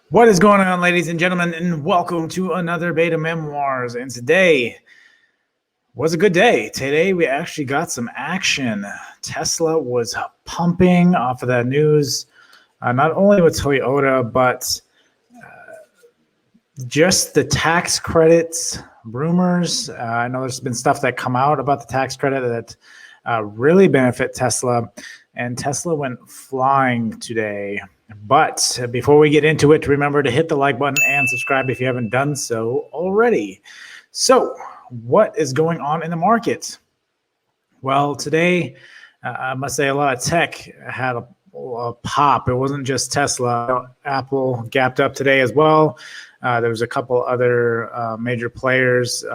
What is going on, ladies and gentlemen, and welcome to another Beta Memoirs. And today was a good day. Today we actually got some action. Tesla was pumping off of that news, not only with Toyota, but just the tax credits rumors. I know there's been stuff that come out about the tax credit that really benefit Tesla, and Tesla went flying today. But before we get into it, remember to hit the like button and subscribe if you haven't done so already. So what is going on in the market? Well, today, I must say a lot of tech had a pop. It wasn't just Tesla. Apple gapped up today as well. There was a couple other major players.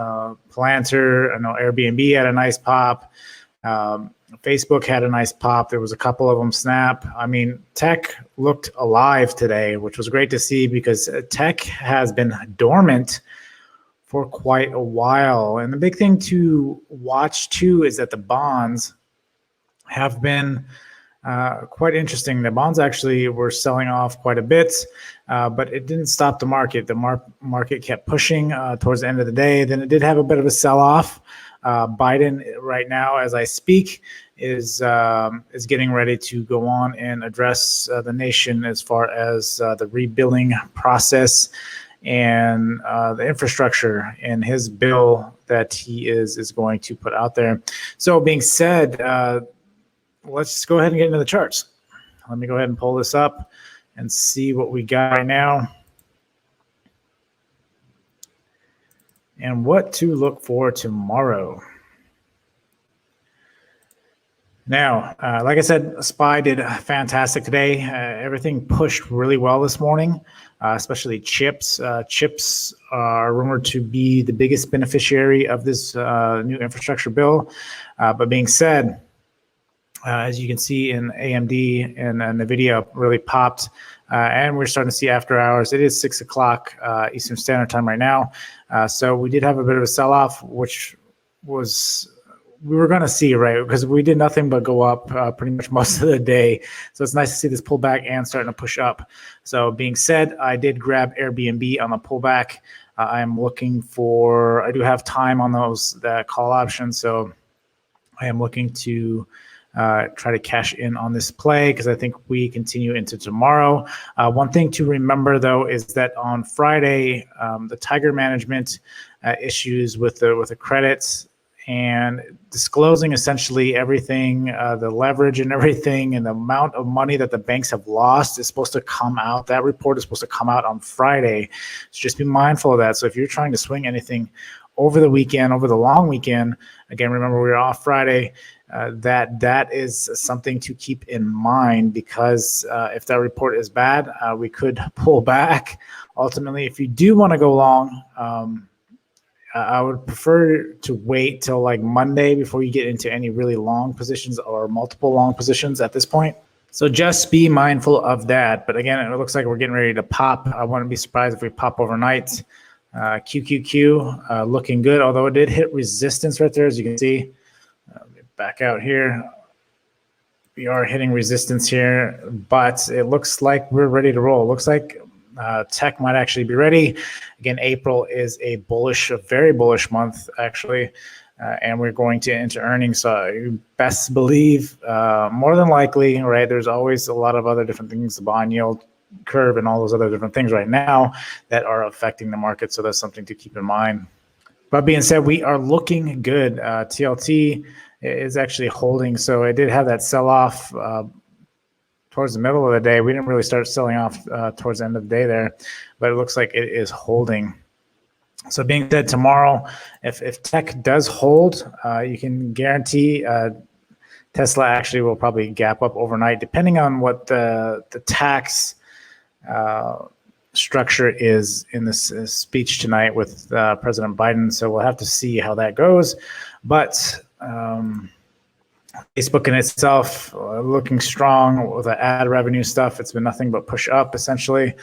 Planter, I know Airbnb had a nice pop. Facebook had a nice pop. There was a couple of them. Snap. I mean, tech looked alive today, which was great to see because tech has been dormant for quite a while. And the big thing to watch too is that the bonds have been quite interesting. The bonds actually were selling off quite a bit, but it didn't stop the market. The market kept pushing towards the end of the day. Then it did have a bit of a sell-off. Biden right now, as I speak, is getting ready to go on and address the nation as far as the rebuilding process and the infrastructure in his bill that he is going to put out there. So being said, let's just go ahead and get into the charts. Let me go ahead and pull this up and see what we got right now and what to look for tomorrow. Now, like I said, SPY did fantastic today. Everything pushed really well this morning, especially chips. Chips are rumored to be the biggest beneficiary of this new infrastructure bill. But being said, as you can see in AMD and NVIDIA really popped, and we're starting to see after hours. It is 6 o'clock Eastern Standard Time right now. So we did have a bit of a sell-off, which was we were going to see, right? Because we did nothing but go up pretty much most of the day. So it's nice to see this pullback and starting to push up. So being said, I did grab Airbnb on the pullback. I'm looking for, I do have time on those call options. So I am looking to try to cash in on this play because I think we continue into tomorrow. One thing to remember, though, is that on Friday, the Tiger management issues with the credits and disclosing essentially everything, the leverage and everything, and the amount of money that the banks have lost is supposed to come out. That report is supposed to come out on Friday. So just be mindful of that. So if you're trying to swing anything over the weekend, over the long weekend, again, remember we're off Friday, that is something to keep in mind because if that report is bad, we could pull back. Ultimately, if you do want to go long, I would prefer to wait till like Monday before you get into any really long positions or multiple long positions at this point. So just be mindful of that. But again, it looks like we're getting ready to pop. I wouldn't be surprised if we pop overnight. QQQ looking good, although it did hit resistance right there, as you can see. Back out here. We are hitting resistance here, but it looks like we're ready to roll. It looks like tech might actually be ready. Again, April is a very bullish month, actually, and we're going to enter earnings. So you best believe, more than likely, right, there's always a lot of other different things, the bond yield curve and all those other different things right now that are affecting the market. So that's something to keep in mind. But being said, we are looking good. TLT is actually holding. So it did have that sell-off towards the middle of the day. We didn't really start selling off towards the end of the day there, but it looks like it is holding. So being said, tomorrow, if tech does hold, you can guarantee Tesla actually will probably gap up overnight, depending on what the tax structure is in this speech tonight with President Biden. So we'll have to see how that goes. But Facebook in itself looking strong with the ad revenue stuff. It's been nothing but push up essentially.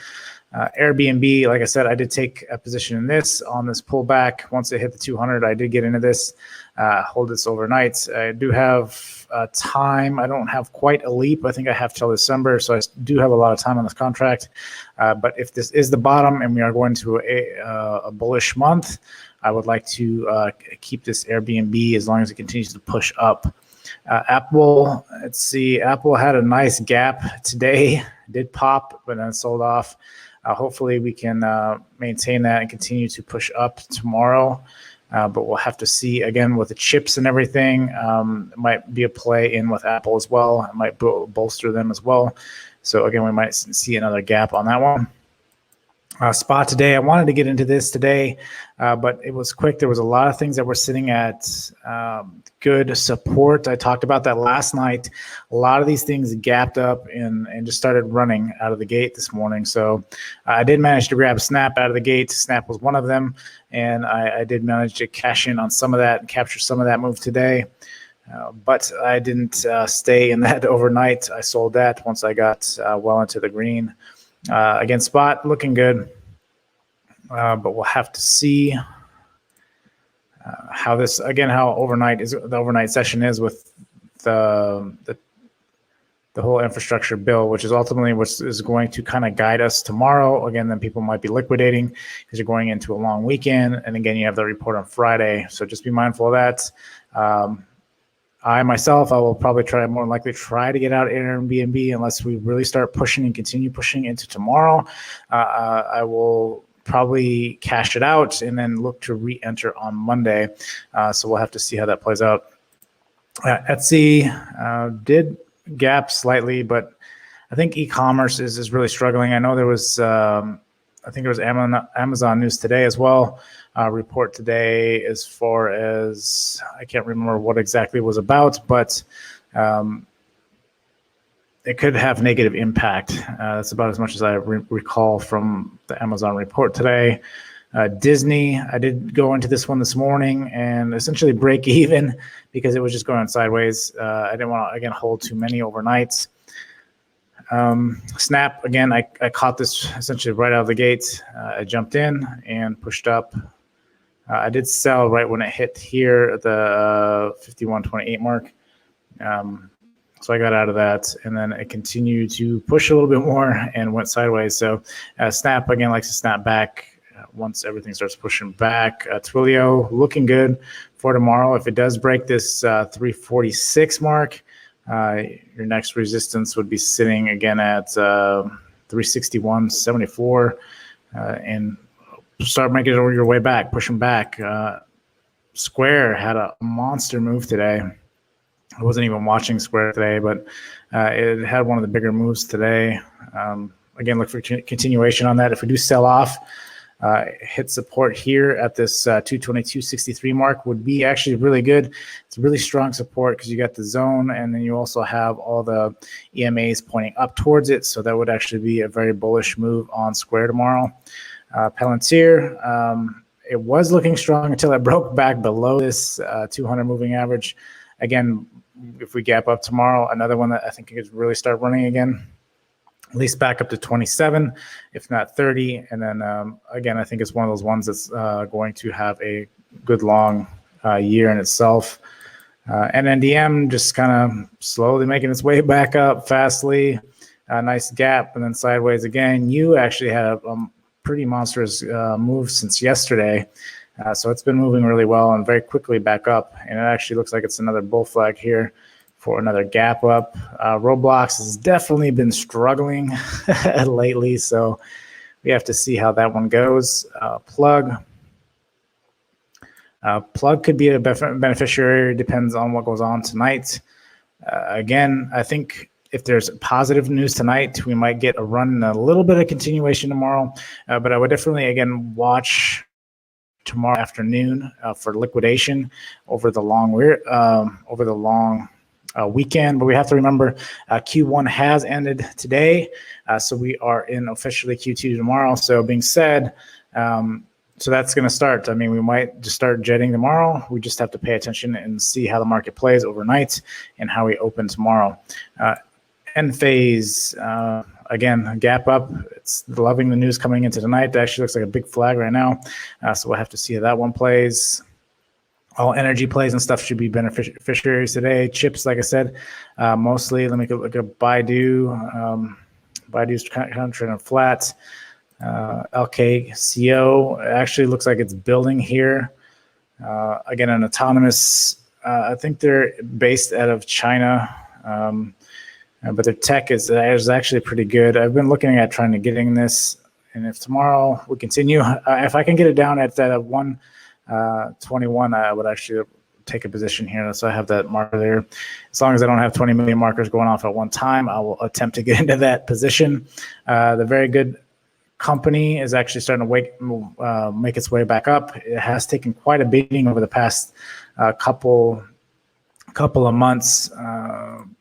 Airbnb, like I said, I did take a position in this on this pullback. Once it hit the 200, I did get into this. hold this overnight. I do have time. I don't have quite a leap. I think I have till December, so I do have a lot of time on this contract. But if this is the bottom and we are going to a bullish month, I would like to keep this Airbnb as long as it continues to push up. Apple, let's see. Apple had a nice gap today. Did pop, but then sold off. Hopefully we can maintain that and continue to push up tomorrow. But we'll have to see again with the chips and everything. It might be a play in with Apple as well. It might bolster them as well. So again, we might see another gap on that one. Spot today, I wanted to get into this today, but it was quick. There was a lot of things that were sitting at good support. I talked about that last night. A lot of these things gapped up and just started running out of the gate this morning. So I did manage to grab Snap out of the gate. Snap was one of them, and I did manage to cash in on some of that and capture some of that move today. But I didn't stay in that overnight. I sold that once I got well into the green. Again, spot looking good, but we'll have to see how this again. How the overnight session is with the whole infrastructure bill, which is ultimately what is going to kind of guide us tomorrow. Again, then people might be liquidating because you're going into a long weekend, and again, you have the report on Friday. So just be mindful of that. I myself, I will probably more than likely try to get out Airbnb unless we really start pushing and continue pushing into tomorrow. I will probably cash it out and then look to re-enter on Monday. So we'll have to see how that plays out. Etsy did gap slightly, but I think e-commerce is really struggling. I know there was, I think there was Amazon news today as well. Report today as far as I can't remember what exactly it was about, but it could have negative impact. That's about as much as I recall from the Amazon report today. Disney, I did go into this one this morning and essentially break even because it was just going sideways. I didn't want to, again, hold too many overnights. Snap, again, I caught this essentially right out of the gate. I jumped in and pushed up. I did sell right when it hit here at the 51.28 mark. So I got out of that, and then it continued to push a little bit more and went sideways. So Snap, again, likes to snap back once everything starts pushing back. Twilio, looking good for tomorrow. If it does break this 346 mark, your next resistance would be sitting again at 361.74, and start making your way back, pushing back. Square had a monster move today. I wasn't even watching Square today, but it had one of the bigger moves today. Again, look for continuation on that. If we do sell off, hit support here at this 222.63 mark would be actually really good. It's really strong support because you got the zone, and then you also have all the EMAs pointing up towards it. So that would actually be a very bullish move on Square tomorrow. Palantir, it was looking strong until it broke back below this 200 moving average. Again, if we gap up tomorrow, another one that I think could really start running again, at least back up to 27, if not 30. And then again, I think it's one of those ones that's going to have a good long year in itself. And NDM just kind of slowly making its way back up fastly. Nice gap and then sideways again. You actually had a pretty monstrous move since yesterday. So it's been moving really well and very quickly back up. And it actually looks like it's another bull flag here for another gap up. Roblox has definitely been struggling lately. So we have to see how that one goes. Plug could be a beneficiary. Depends on what goes on tonight. Again, I think if there's positive news tonight, we might get a run and a little bit of continuation tomorrow. But I would definitely, again, watch tomorrow afternoon for liquidation over the long weekend. But we have to remember Q1 has ended today, so we are in officially Q2 tomorrow. So being said, so that's going to start. I mean, we might just start jetting tomorrow. We just have to pay attention and see how the market plays overnight and how we open tomorrow. End phase, again, gap up. It's loving the news coming into tonight. It actually looks like a big flag right now. So we'll have to see how that one plays. All energy plays and stuff should be beneficiaries today. Chips, like I said, mostly. Let me look at Baidu. Baidu's kind of trading flat. LKCO actually looks like it's building here. Again, an autonomous. I think they're based out of China, but their tech is actually pretty good. I've been looking at trying to getting this, and if tomorrow we continue, if I can get it down at that 121, I would actually take a position here. So I have that marker there. As long as I don't have 20 million markers going off at one time, I will attempt to get into that position. The very good company is actually starting to make its way back up. It has taken quite a beating over the past couple of months.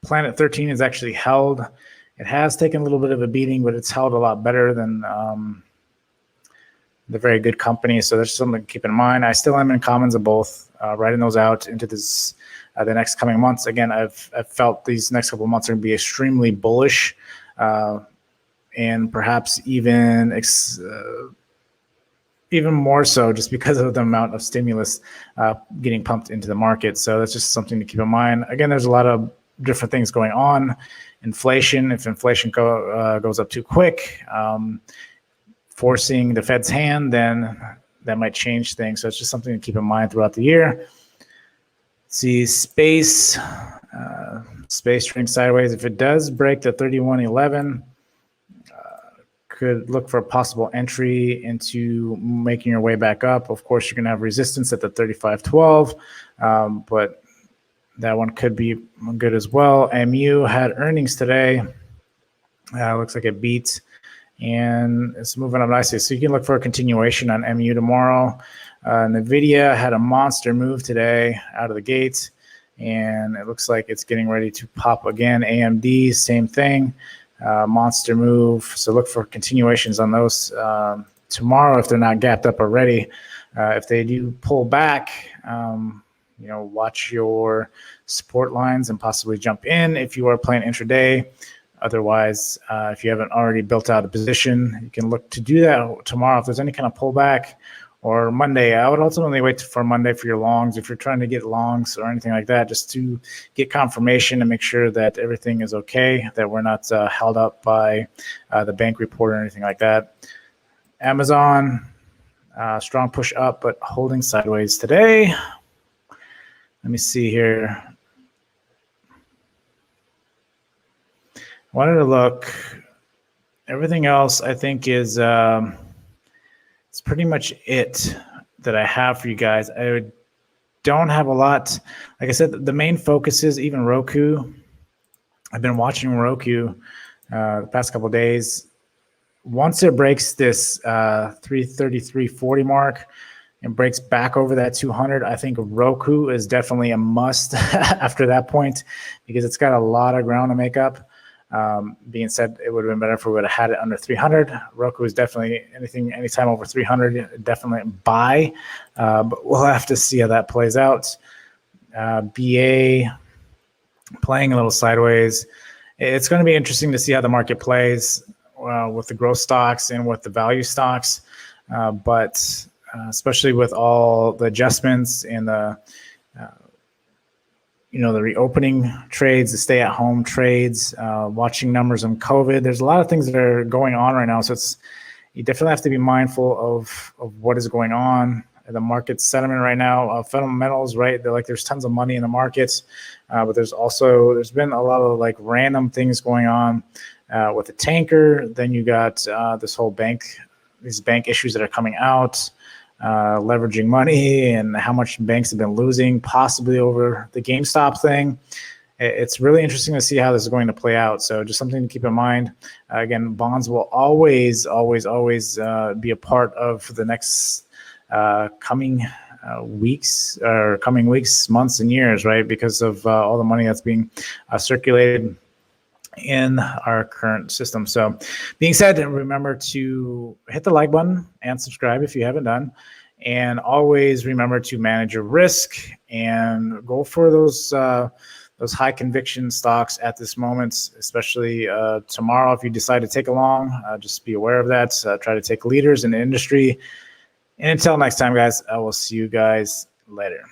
Planet 13 is actually held. It has taken a little bit of a beating, but it's held a lot better than the very good company. So that's something to keep in mind. I still am in commons of both, writing those out into this the next coming months. Again, I've felt these next couple of months are going to be extremely bullish, and perhaps even more so just because of the amount of stimulus getting pumped into the market. So that's just something to keep in mind. Again, there's a lot of different things going on. Inflation, if inflation goes up too quick, forcing the Fed's hand, then that might change things. So it's just something to keep in mind throughout the year. See, space trading sideways. If it does break the 3111, could look for a possible entry into making your way back up. Of course, you're going to have resistance at the 3512, but that one could be good as well. MU had earnings today. Looks like it beat, and it's moving up nicely. So you can look for a continuation on MU tomorrow. NVIDIA had a monster move today out of the gate, and it looks like it's getting ready to pop again. AMD, same thing. Monster move. So look for continuations on those tomorrow if they're not gapped up already. If they do pull back, watch your support lines and possibly jump in if you are playing intraday. Otherwise, if you haven't already built out a position, you can look to do that tomorrow if there's any kind of pullback, or Monday. I would ultimately wait for Monday for your longs if you're trying to get longs or anything like that, just to get confirmation and make sure that everything is okay, that we're not held up by the bank report or anything like that. Amazon, strong push up, but holding sideways today. Let me see here. I wanted to look. Everything else, I think, is it's pretty much it that I have for you guys. I don't have a lot. Like I said, the main focus is even Roku. I've been watching Roku the past couple of days. Once it breaks this 333.40 mark and breaks back over that 200, I think Roku is definitely a must after that point, because it's got a lot of ground to make up. Being said, it would have been better if we would have had it under 300. Roku is definitely anytime over 300, definitely buy. But we'll have to see how that plays out. BA playing a little sideways. It's going to be interesting to see how the market plays with the growth stocks and with the value stocks. But especially with all the adjustments and the reopening trades, the stay-at-home trades, watching numbers on COVID. There's a lot of things that are going on right now. So you definitely have to be mindful of what is going on. The market sentiment right now, fundamentals, right? There's tons of money in the markets, but there's been a lot of random things going on with the tanker. Then you got these bank issues that are coming out. Leveraging money and how much banks have been losing possibly over the GameStop thing. It's really interesting to see how this is going to play out. So just something to keep in mind. Again, bonds will always be a part of the next coming weeks, months, and years, right? Because of all the money that's being circulated in our current system. So being said, remember to hit the like button and subscribe if you haven't done, and always remember to manage your risk and go for those high conviction stocks at this moment, especially tomorrow. If you decide to take a long, just be aware of that. Try to take leaders in the industry. And until next time, guys, I will see you guys later.